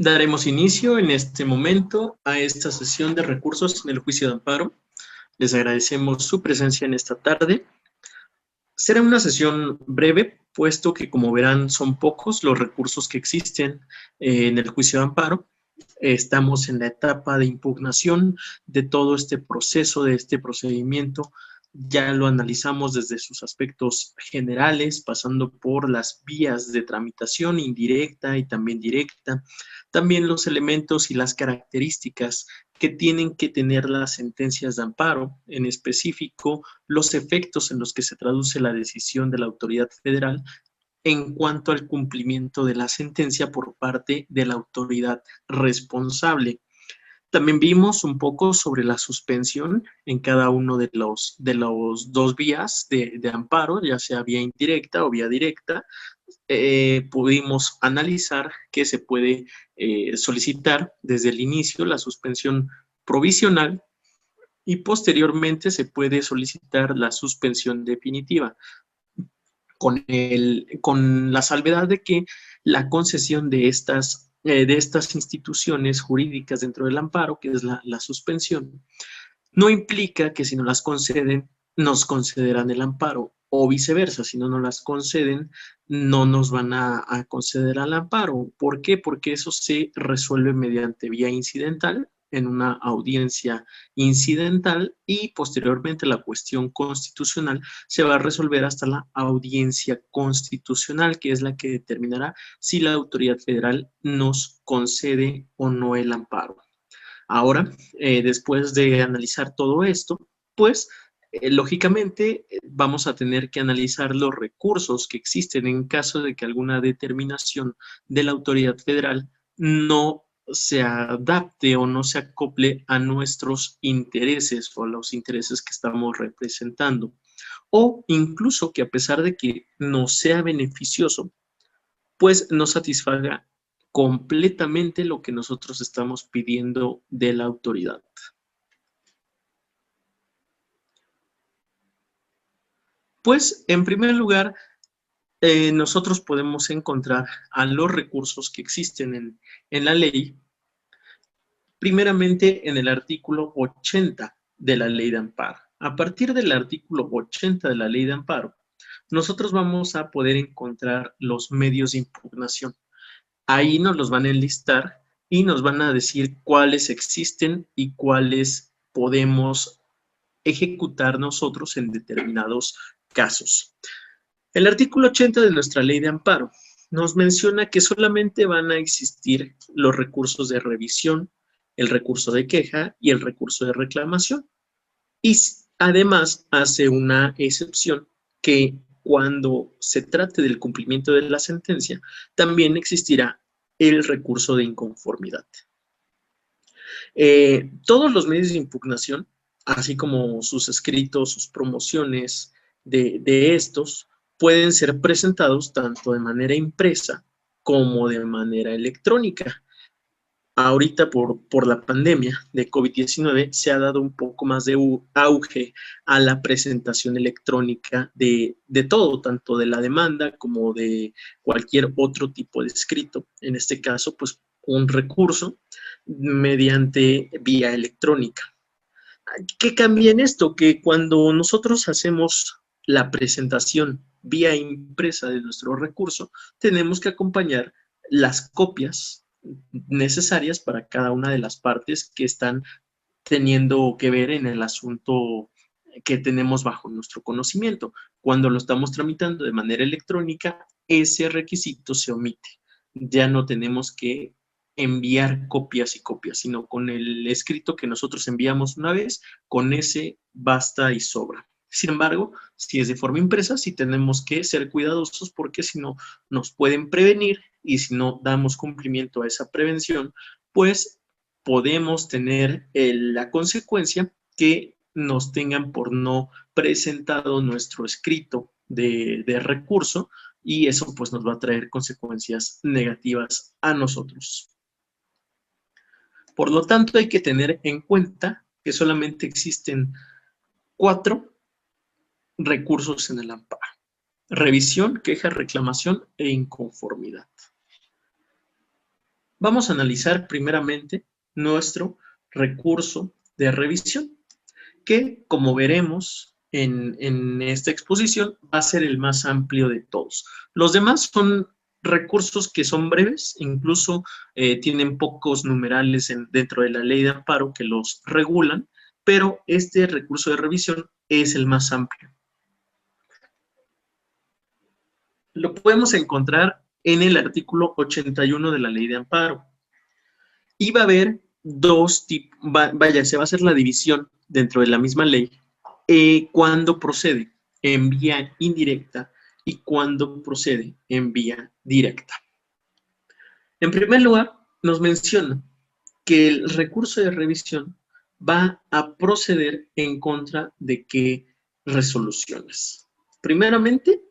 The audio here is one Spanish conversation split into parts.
Daremos inicio en este momento a esta sesión de recursos en el juicio de amparo. Les agradecemos su presencia en esta tarde. Será una sesión breve, puesto que, como verán, son pocos los recursos que existen en el juicio de amparo. Estamos en la etapa de impugnación de todo este proceso, de este procedimiento. Ya lo analizamos desde sus aspectos generales, pasando por las vías de tramitación indirecta y también directa, también los elementos y las características que tienen que tener las sentencias de amparo, en específico los efectos en los que se traduce la decisión de la autoridad federal en cuanto al cumplimiento de la sentencia por parte de la autoridad responsable. También vimos un poco sobre la suspensión en cada uno de los dos vías de amparo, ya sea vía indirecta o vía directa. Pudimos analizar que se puede solicitar desde el inicio la suspensión provisional y posteriormente se puede solicitar la suspensión definitiva, con la salvedad de que la concesión de estas instituciones jurídicas dentro del amparo, que es la suspensión, no implica que si no las conceden, nos concederán el amparo, o viceversa, si no nos las conceden, no nos van a conceder el amparo. ¿Por qué? Porque eso se resuelve mediante vía incidental, en una audiencia incidental, y posteriormente la cuestión constitucional se va a resolver hasta la audiencia constitucional, que es la que determinará si la autoridad federal nos concede o no el amparo. Ahora, después de analizar todo esto, pues lógicamente vamos a tener que analizar los recursos que existen en caso de que alguna determinación de la autoridad federal no se adapte o no se acople a nuestros intereses o a los intereses que estamos representando. O incluso que, a pesar de que no sea beneficioso, pues no satisfaga completamente lo que nosotros estamos pidiendo de la autoridad. Pues, en primer lugar, nosotros podemos encontrar a los recursos que existen en la ley, primeramente en el artículo 80 de la Ley de Amparo. A partir del artículo 80 de la Ley de Amparo, nosotros vamos a poder encontrar los medios de impugnación. Ahí nos los van a enlistar y nos van a decir cuáles existen y cuáles podemos ejecutar nosotros en determinados casos. El artículo 80 de nuestra Ley de Amparo nos menciona que solamente van a existir los recursos de revisión, el recurso de queja y el recurso de reclamación. Y además hace una excepción que cuando se trate del cumplimiento de la sentencia, también existirá el recurso de inconformidad. Todos los medios de impugnación, así como sus escritos, sus promociones de estos, pueden ser presentados tanto de manera impresa como de manera electrónica. Ahorita por la pandemia de COVID-19 se ha dado un poco más de auge a la presentación electrónica de todo, tanto de la demanda como de cualquier otro tipo de escrito. En este caso, pues un recurso mediante vía electrónica. ¿Qué cambia en esto? Que cuando nosotros hacemos la presentación vía impresa de nuestro recurso, tenemos que acompañar las copias necesarias para cada una de las partes que están teniendo que ver en el asunto que tenemos bajo nuestro conocimiento. Cuando lo estamos tramitando de manera electrónica, ese requisito se omite. Ya no tenemos que enviar copias y copias, sino con el escrito que nosotros enviamos una vez, con ese basta y sobra. Sin embargo, si es de forma impresa, sí tenemos que ser cuidadosos porque si no nos pueden prevenir y si no damos cumplimiento a esa prevención, pues podemos tener la consecuencia que nos tengan por no presentado nuestro escrito de recurso y eso pues nos va a traer consecuencias negativas a nosotros. Por lo tanto, hay que tener en cuenta que solamente existen 4 recursos en el amparo: revisión, queja, reclamación e inconformidad. Vamos a analizar primeramente nuestro recurso de revisión, que, como veremos en esta exposición, va a ser el más amplio de todos. Los demás son recursos que son breves, incluso tienen pocos numerales dentro de la ley de amparo que los regulan, pero este recurso de revisión es el más amplio. Lo podemos encontrar en el artículo 81 de la ley de amparo. Y va a haber dos tipos, se va a hacer la división dentro de la misma ley cuando procede en vía indirecta y cuando procede en vía directa. En primer lugar, nos menciona que el recurso de revisión va a proceder en contra de qué resoluciones. Primeramente,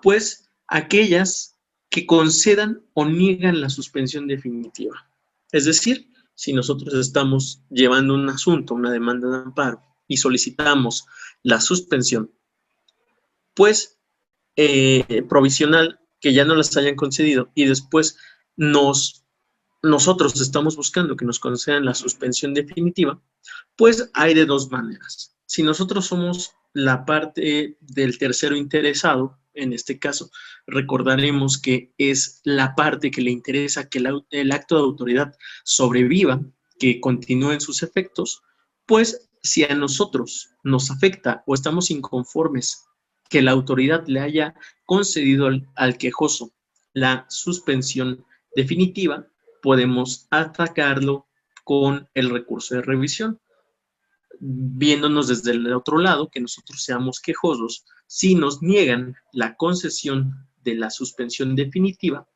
pues aquellas que concedan o niegan la suspensión definitiva. Es decir, si nosotros estamos llevando un asunto, una demanda de amparo, y solicitamos la suspensión, pues provisional, que ya no las hayan concedido, y después nosotros estamos buscando que nos concedan la suspensión definitiva, pues hay de dos maneras. Si nosotros somos la parte del tercero interesado, en este caso, recordaremos que es la parte que le interesa que el acto de autoridad sobreviva, que continúen sus efectos, pues si a nosotros nos afecta o estamos inconformes que la autoridad le haya concedido al quejoso la suspensión definitiva, podemos atacarlo con el recurso de revisión, viéndonos desde el otro lado, que nosotros seamos quejosos. Si nos niegan la concesión de la suspensión definitiva,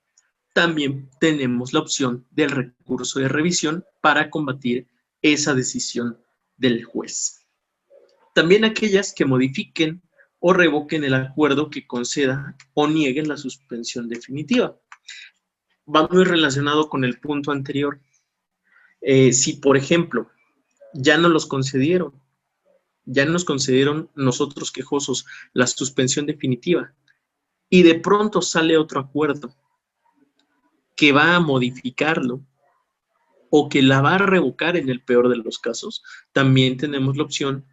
también tenemos la opción del recurso de revisión para combatir esa decisión del juez. También aquellas que modifiquen o revoquen el acuerdo que conceda o nieguen la suspensión definitiva. Va muy relacionado con el punto anterior. Si, por ejemplo, ya no los concedieron, ya nos concedieron nosotros quejosos la suspensión definitiva y de pronto sale otro acuerdo que va a modificarlo o que la va a revocar en el peor de los casos, también tenemos la opción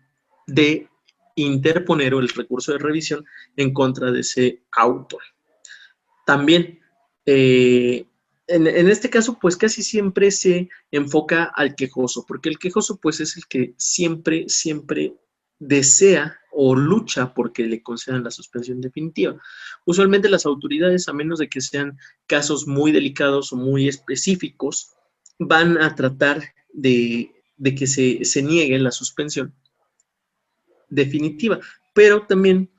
de interponer el recurso de revisión en contra de ese auto. También, en este caso, pues casi siempre se enfoca al quejoso, porque el quejoso pues es el que siempre desea o lucha porque le concedan la suspensión definitiva. Usualmente las autoridades, a menos de que sean casos muy delicados o muy específicos, van a tratar de que se niegue la suspensión definitiva, pero también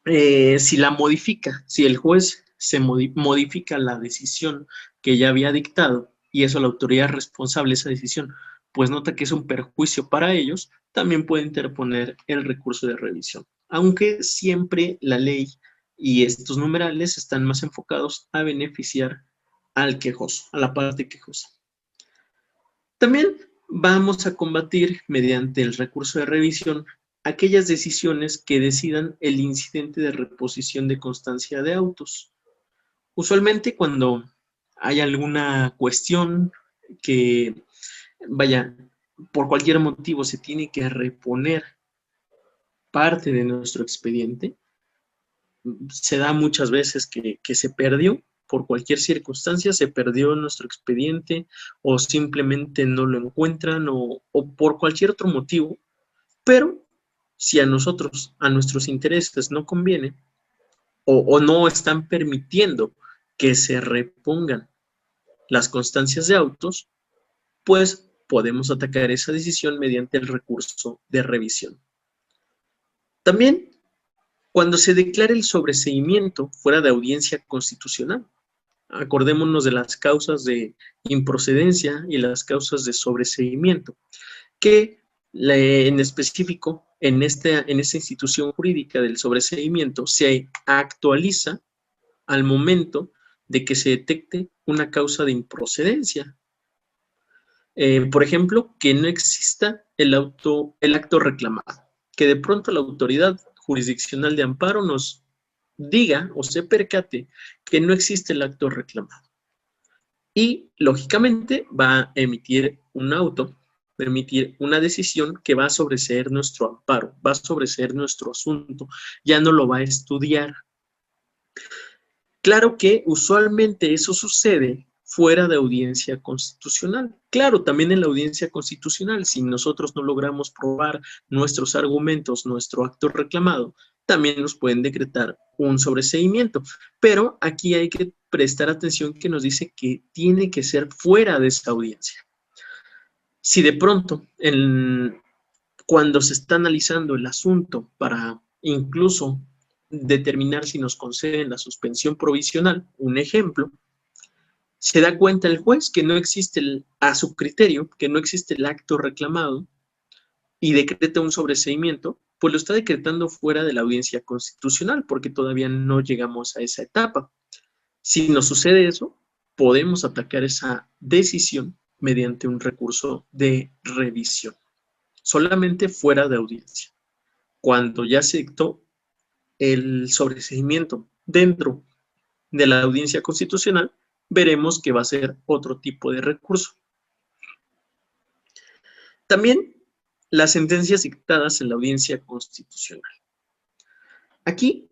si la modifica, si el juez se modifica la decisión que ya había dictado y eso la autoridad responsable de esa decisión, pues nota que es un perjuicio para ellos, también puede interponer el recurso de revisión. Aunque siempre la ley y estos numerales están más enfocados a beneficiar al quejoso, a la parte quejosa. También vamos a combatir mediante el recurso de revisión aquellas decisiones que decidan el incidente de reposición de constancia de autos. Usualmente cuando hay alguna cuestión que, vaya, por cualquier motivo se tiene que reponer parte de nuestro expediente, se da muchas veces que se perdió, por cualquier circunstancia se perdió nuestro expediente o simplemente no lo encuentran o por cualquier otro motivo, pero si a nosotros, a nuestros intereses no conviene o no están permitiendo que se repongan las constancias de autos, pues podemos atacar esa decisión mediante el recurso de revisión. También cuando se declare el sobreseimiento fuera de audiencia constitucional, acordémonos de las causas de improcedencia y las causas de sobreseimiento, que en específico en esta institución jurídica del sobreseimiento se actualiza al momento de que se detecte una causa de improcedencia. Por ejemplo, que no exista el acto reclamado, que de pronto la autoridad jurisdiccional de amparo nos diga o se percate que no existe el acto reclamado. y, lógicamente, va a emitir un auto, va a emitir una decisión que va a sobreseer nuestro amparo, va a sobreseer nuestro asunto, ya no lo va a estudiar. Claro que usualmente eso sucede fuera de audiencia constitucional. Claro, también en la audiencia constitucional, si nosotros no logramos probar nuestros argumentos, nuestro acto reclamado, también nos pueden decretar un sobreseimiento. Pero aquí hay que prestar atención que nos dice que tiene que ser fuera de esa audiencia. Si de pronto, cuando se está analizando el asunto para incluso determinar si nos conceden la suspensión provisional, un ejemplo, se da cuenta el juez que no existe, a su criterio, que no existe el acto reclamado y decreta un sobreseimiento, pues lo está decretando fuera de la audiencia constitucional, porque todavía no llegamos a esa etapa. Si nos sucede eso, podemos atacar esa decisión mediante un recurso de revisión, solamente fuera de audiencia. Cuando ya se dictó el sobreseimiento dentro de la audiencia constitucional, veremos que va a ser otro tipo de recurso. También las sentencias dictadas en la audiencia constitucional. Aquí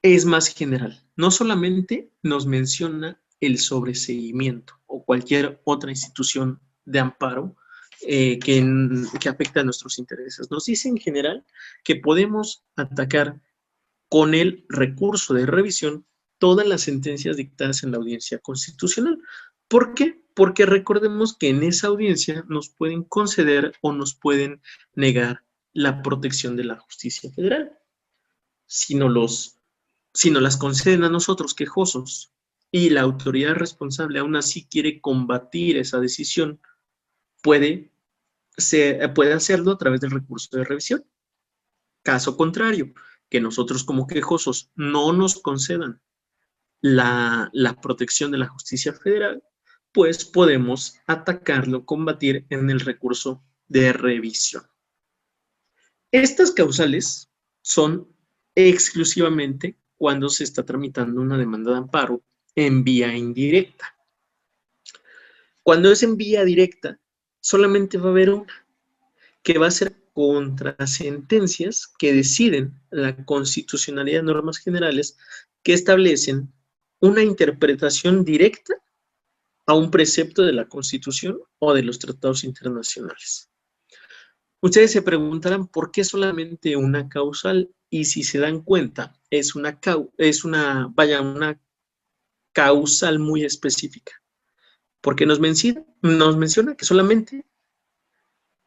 es más general. No solamente nos menciona el sobreseimiento o cualquier otra institución de amparo que afecta a nuestros intereses. Nos dice en general que podemos atacar con el recurso de revisión todas las sentencias dictadas en la audiencia constitucional. ¿Por qué? Porque recordemos que en esa audiencia nos pueden conceder o nos pueden negar la protección de la justicia federal. Si no las conceden a nosotros quejosos y la autoridad responsable aún así quiere combatir esa decisión, puede hacerlo a través del recurso de revisión. Caso contrario, que nosotros como quejosos no nos concedan la protección de la justicia federal, pues podemos atacarlo, combatir en el recurso de revisión. Estas causales son exclusivamente cuando se está tramitando una demanda de amparo en vía indirecta. Cuando es en vía directa, solamente va a haber una, que va a ser contra sentencias que deciden la constitucionalidad de normas generales que establecen una interpretación directa a un precepto de la Constitución o de los tratados internacionales. Ustedes se preguntarán por qué solamente una causal, y si se dan cuenta, es una causal muy específica, porque nos menciona que solamente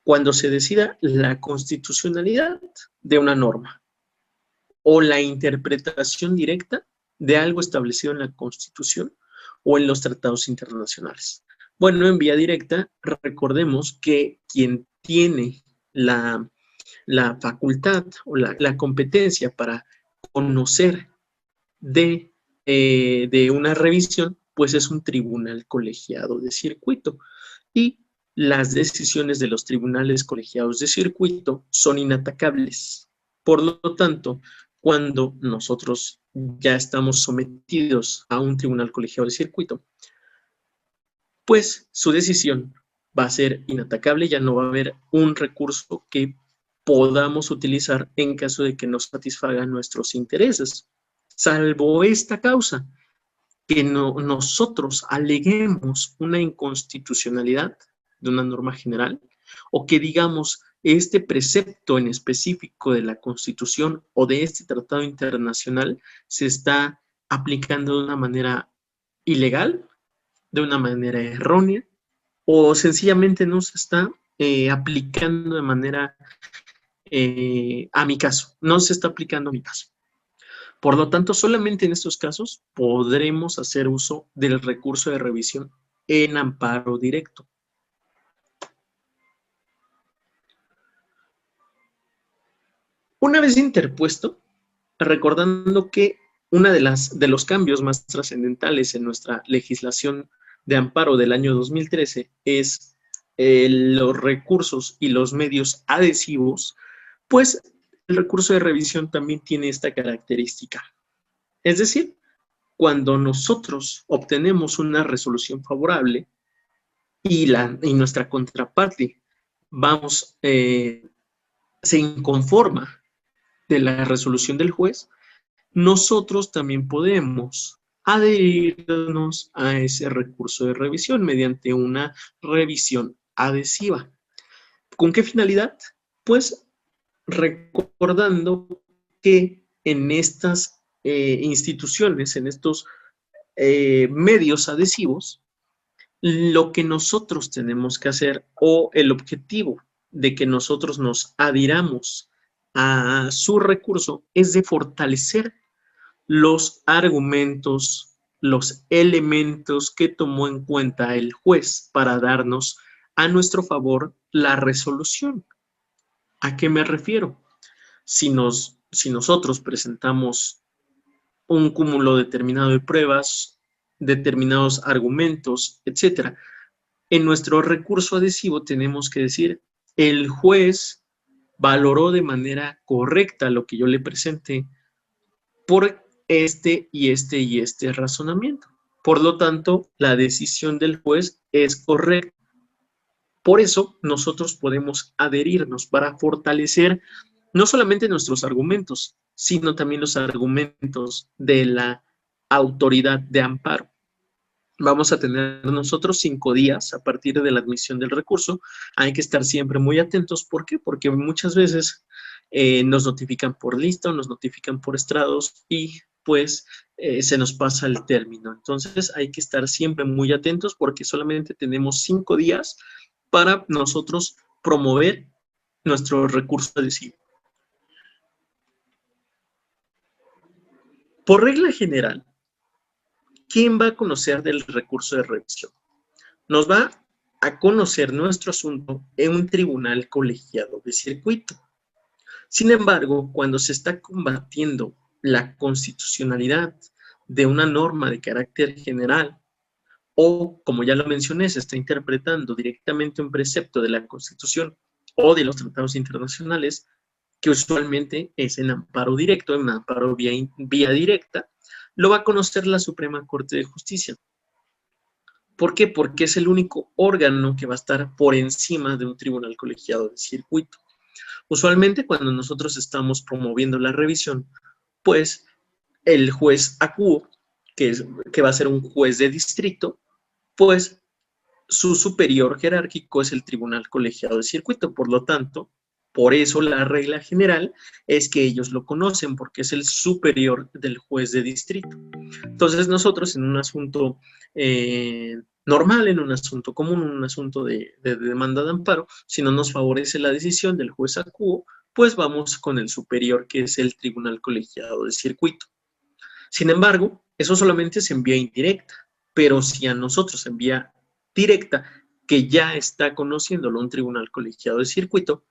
cuando se decida la constitucionalidad de una norma o la interpretación directa de algo establecido en la Constitución o en los tratados internacionales. Bueno, en vía directa, recordemos que quien tiene la facultad o la competencia para conocer de una revisión, pues es un tribunal colegiado de circuito. Y las decisiones de los tribunales colegiados de circuito son inatacables. Por lo tanto, cuando nosotros ya estamos sometidos a un tribunal colegiado de circuito, pues su decisión va a ser inatacable, ya no va a haber un recurso que podamos utilizar en caso de que no satisfagan nuestros intereses, salvo esta causa, que nosotros aleguemos una inconstitucionalidad de una norma general o que digamos este precepto en específico de la Constitución o de este tratado internacional se está aplicando de una manera ilegal, de una manera errónea o sencillamente no se está aplicando de manera a mi caso, no se está aplicando a mi caso. Por lo tanto, solamente en estos casos podremos hacer uso del recurso de revisión en amparo directo. Una vez interpuesto, recordando que uno de los cambios más trascendentales en nuestra legislación de amparo del año 2013 es los recursos y los medios adhesivos, pues el recurso de revisión también tiene esta característica. Es decir, cuando nosotros obtenemos una resolución favorable y nuestra contraparte se inconforma de la resolución del juez, nosotros también podemos adherirnos a ese recurso de revisión mediante una revisión adhesiva. ¿Con qué finalidad? Pues recordando que en estas instituciones, en estos medios adhesivos, lo que nosotros tenemos que hacer o el objetivo de que nosotros nos adhiramos a su recurso es de fortalecer los argumentos, los elementos que tomó en cuenta el juez para darnos a nuestro favor la resolución. ¿A qué me refiero? Si nosotros presentamos un cúmulo determinado de pruebas, determinados argumentos, etcétera, en nuestro recurso adhesivo tenemos que decir, el juez valoró de manera correcta lo que yo le presenté por este y este y este razonamiento. Por lo tanto, la decisión del juez es correcta. Por eso, nosotros podemos adherirnos para fortalecer no solamente nuestros argumentos, sino también los argumentos de la autoridad de amparo. Vamos a tener nosotros 5 días a partir de la admisión del recurso. Hay que estar siempre muy atentos. ¿Por qué? Porque muchas veces nos notifican por lista o nos notifican por estrados y pues se nos pasa el término. Entonces hay que estar siempre muy atentos porque solamente tenemos 5 días para nosotros promover nuestro recurso adhesivo. Por regla general, ¿quién va a conocer del recurso de revisión? Nos va a conocer nuestro asunto en un tribunal colegiado de circuito. Sin embargo, cuando se está combatiendo la constitucionalidad de una norma de carácter general o, como ya lo mencioné, se está interpretando directamente un precepto de la Constitución o de los tratados internacionales, que usualmente es en amparo directo, en amparo vía directa, lo va a conocer la Suprema Corte de Justicia. ¿Por qué? Porque es el único órgano que va a estar por encima de un tribunal colegiado de circuito. Usualmente cuando nosotros estamos promoviendo la revisión, pues el juez acuo, que va a ser un juez de distrito, pues su superior jerárquico es el tribunal colegiado de circuito. Por lo tanto, por eso la regla general es que ellos lo conocen, porque es el superior del juez de distrito. Entonces nosotros en un asunto normal, en un asunto común, en un asunto de demanda de amparo, si no nos favorece la decisión del juez acuo, pues vamos con el superior, que es el tribunal colegiado de circuito. Sin embargo, eso solamente se envía indirecta, pero si a nosotros se envía directa, que ya está conociéndolo un tribunal colegiado de circuito,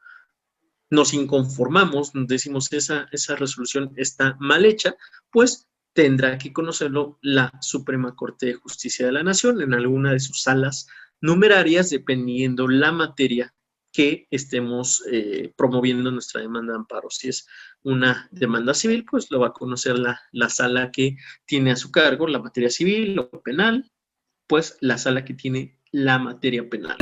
nos inconformamos, decimos esa resolución está mal hecha, pues tendrá que conocerlo la Suprema Corte de Justicia de la Nación en alguna de sus salas numerarias, dependiendo la materia que estemos promoviendo nuestra demanda de amparo. Si es una demanda civil, pues lo va a conocer la sala que tiene a su cargo la materia civil o penal, pues la sala que tiene la materia penal.